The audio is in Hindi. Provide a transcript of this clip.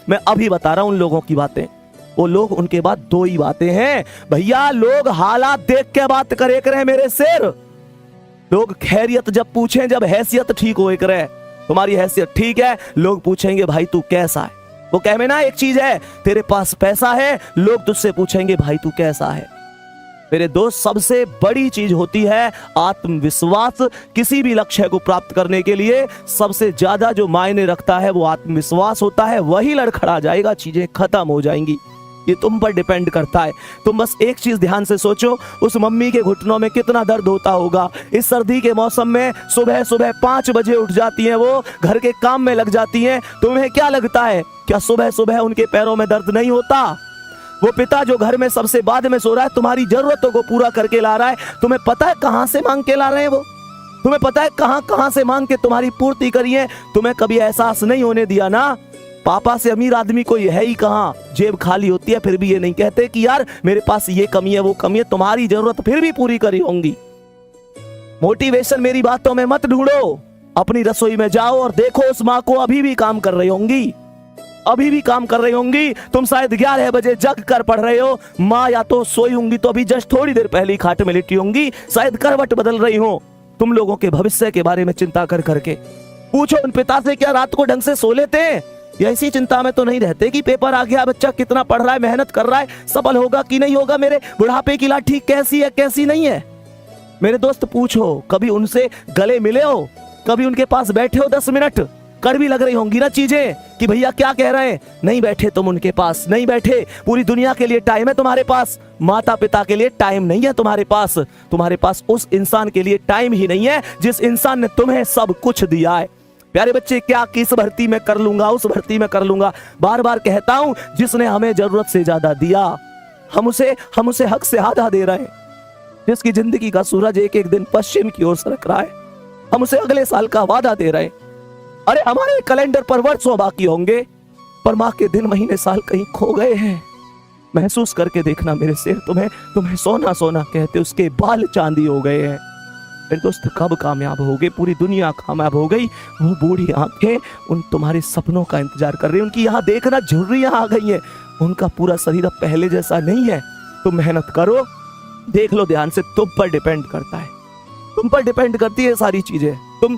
मैं अभी बता रहा हूं उन लोगों की बातें। वो लोग, उनके बाद दो ही बातें हैं भैया, लोग हालात देख के बात करे करे मेरे शेर। लोग खैरियत जब पूछें, जब हैसियत ठीक हो करे, तुम्हारी हैसियत ठीक है, लोग पूछेंगे भाई तू कैसा है। वो कह में ना एक चीज है, तेरे पास पैसा है, लोग तुझसे पूछेंगे भाई तू कैसा है। मेरे दोस्त, सबसे बड़ी चीज होती है आत्मविश्वास। किसी भी लक्ष्य को प्राप्त करने के लिए सबसे ज्यादा जो मायने रखता है वो आत्मविश्वास होता है। वही लड़खड़ा जाएगा, चीजें खत्म हो जाएंगी। ये तुम पर डिपेंड करता है। तुम बस एक चीज ध्यान से सोचो, उस मम्मी के घुटनों में कितना दर्द होता होगा। इस सर्दी के मौसम में सुबह सुबह 5 बजे उठ जाती हैं, वो घर के काम में लग जाती हैं। तुम्हें क्या लगता है, क्या सुबह सुबह उनके पैरों में दर्द नहीं होता? वो पिता जो घर में सबसे बाद में सो रहा है, तुम्हारी जरूरतों को पूरा करके ला रहा है, तुम्हें पता है कहां से मांग के ला रहे हैं वो? तुम्हें पता है कहां कहां से मांग के तुम्हारी पूर्ति करी है? तुम्हें कभी एहसास नहीं होने दिया ना, पापा से अमीर आदमी कोई है ही कहां। जेब खाली होती है फिर भी ये नहीं कहते कि यार मेरे पास ये कमी है वो कमी है, तुम्हारी जरूरत फिर भी पूरी करी होंगी। मोटिवेशन मेरी बातों में मत ढूंढो, अपनी रसोई में जाओ और देखो उस माँ को अभी भी काम कर रही होंगी, अभी भी काम कर रही होंगी। तुम शायद 11 बजे जग कर पढ़ रहे हो, माँ या तो सोई होंगी तो अभी जस्ट थोड़ी देर पहले खाट में लेटी होंगी, शायद करवट बदल रही हो। तुम लोगों के भविष्य के बारे में चिंता कर करके पूछो उन पिता से, क्या रात को ढंग से सो लेते हैं? या इसी चिंता में तो नहीं रहते कि पेपर आ गया, बच्चा कितना पढ़ रहा है, मेहनत कर रहा है, सफल होगा कि नहीं होगा, मेरे बुढ़ापे की लाठी कैसी है कैसी नहीं है। मेरे दोस्त पूछो, कभी उनसे गले मिले हो, कभी उनके पास बैठे हो 10 मिनट? कड़वी लग रही होंगी ना चीजें कि भैया क्या कह रहे हैं, नहीं बैठे तुम उनके पास, नहीं बैठे। पूरी दुनिया के लिए टाइम है तुम्हारे पास, माता पिता के लिए टाइम नहीं है तुम्हारे पास। तुम्हारे पास उस इंसान के लिए टाइम ही नहीं है जिस इंसान ने तुम्हें सब कुछ दिया है। प्यारे बच्चे, क्या किस भर्ती में कर लूंगा, उस भर्ती में कर लूंगा, बार बार कहता हूं, जिसने हमें जरूरत से ज्यादा दिया, हम उसे हक से आधा दे रहे हैं। जिसकी जिंदगी का सूरज एक एक दिन पश्चिम की ओर सरक रहा है, हम उसे अगले साल का वादा दे रहे हैं। अरे हमारे कैलेंडर पर वर्षों बाकी होंगे, पर माँ के दिन महीने साल कहीं खो गए हैं। महसूस करके देखना मेरे शेर, तुम्हें सोना सोना कहते उसके बाल चांदी हो गए हैं। मेरे दोस्त, कब कामयाब होगे? पूरी दुनिया कामयाब हो गई, वो बूढ़ी आंखें उन तुम्हारे सपनों का इंतजार कर रही है। उनकी यहाँ देखना झुर्रियां आ गई हैं, उनका पूरा शरीर अब पहले जैसा नहीं है। तुम मेहनत करो, देख लो ध्यान से, तुम पर डिपेंड करता है, तुम पर डिपेंड करती है सारी चीजें। तुम